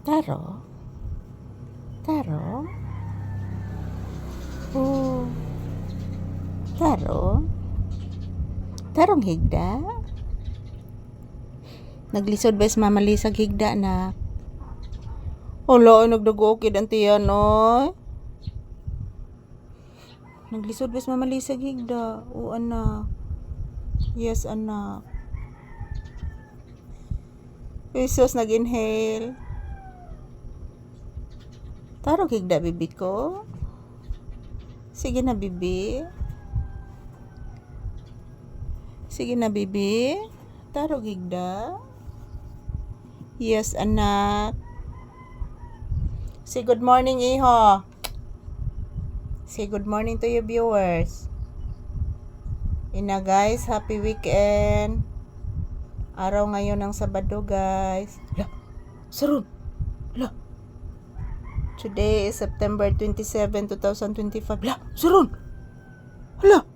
Taro? Taro? Oh, taro? Tarong higda? Naglisod ba si Mama Lisag higda na? Hala, ay nagdagokid ang tiyan, oy. Naglisod ba si Mama Lisag higda? O, anak. Yes, anak. Jesus, nag-inhale. Tarong higda, bibi ko. Sige na, bibi. Sige na, bibi. Tarong higda. Yes, anak. Say good morning, iho. Say good morning to your viewers. Ina guys, happy weekend. Araw ngayon ng Sabado, guys. La, sarun. La. Today is September 27, 2025. La, sarun. Hala.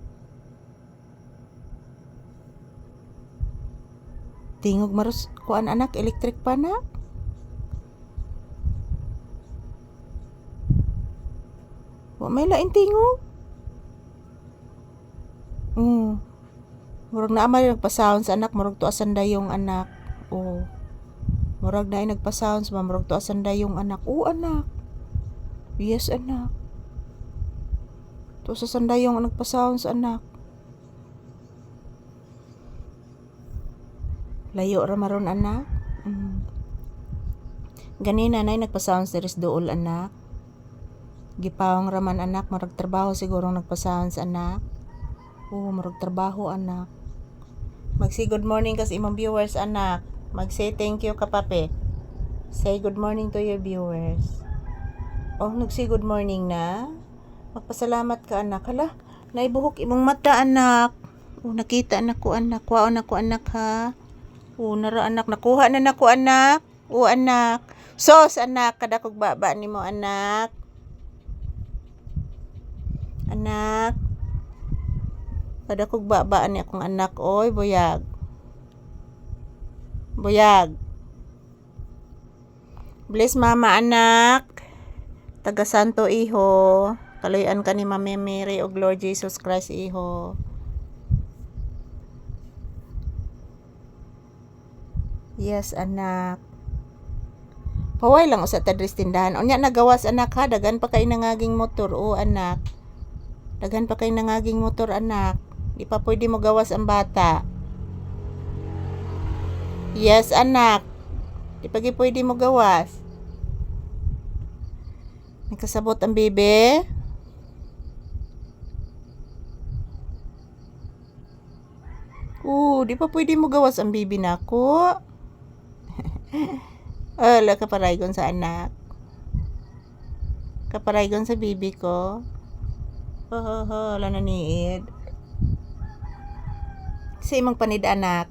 Tingog maros kuan anak, electric pa na. Wa may lain tingog. Murag na amay nagpa-sounds anak, murag tuasan dayong anak. Oh. Murag na ay nagpa-sounds, murag tuasan dayong anak. Oh, anak. Yes, anak. Tuasan dayong nagpa-sounds anak. Layo ra maron anak. Ganina nay nagpa-sounds diris dool anak. Gipawang raman anak, murag trabaho siguro nagpa-sounds anak. Oh, murag trabaho anak. Mag-say good morning kas imong viewers anak. Mag-say thank you ka pape. Say good morning to your viewers. Oh, nag-say good morning na. Magpasalamat ka anak. Hala, naibuhok imong mata anak. Oh, nakita anak ko anak. Kuwaon ako anak ha. Oh, nara anak, nakuha na nako anak. Oh, anak. Sos anak, kada kog baba nimo anak. Anak. Kada kog baba ani akong anak, oy, buyag. Buyag. Bless mama anak. Taga Santo iho. Kaloyan ka ni Mama Mary og Lord Jesus Christ iho. Yes anak. Paway lang usa ta dres tindahan. Unya nagawas anak ha, dagan pa kay nangaging motor o anak. Dagan pa kay nangaging motor anak. Di pa pwede mo gawas ang bata. Yes, anak. Di pa pwede mo gawas. Nagkasabot ang bebe. Di pa pwede mo gawas ang bibi nako. Ala, kaparaygon sa anak. Kaparaygon sa bibi ko. Wala na niid. Sa imong panid anak.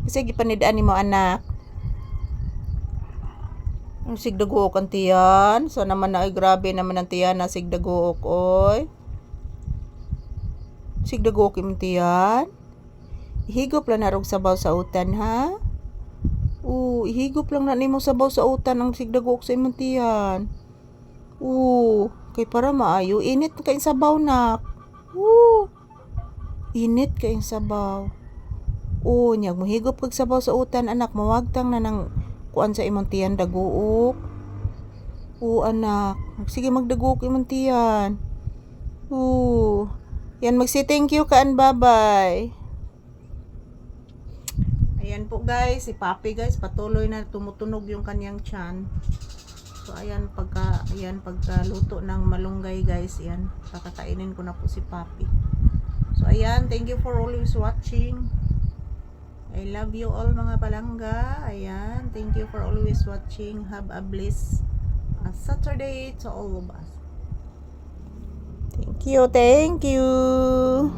Kasi gipanidaan nimo anak. Ang sigdaguok ang tiyan. So naman na ay grabe naman ang tiyan na sigdaguok oy. Sigdaguok imong tiyan. Ihigop lang na rog sabaw sa utan ha. Ihigop lang na nimo sabaw sa utan ang sigdaguok sa imong tiyan. Kay para maayo init kay sabaw nak. Init kay sabaw. Nyag mohigop kag sabaw sa utan anak, mawagtang na nang kuan sa imong tiyan daguok. Anak, sige magdaguok imong tiyan. Yan, magsi thank you ka and bye-bye. Ayan po guys, si Papi guys, patuloy na tumutunog yung kanyang tiyan. So ayan, pagkaluto ng malunggay guys, yan, kakakainin ko na po si Papi. So ayan, thank you for always watching. I love you all mga palangga. Ayan, thank you for always watching. Have a blessed Saturday to all of us. Thank you.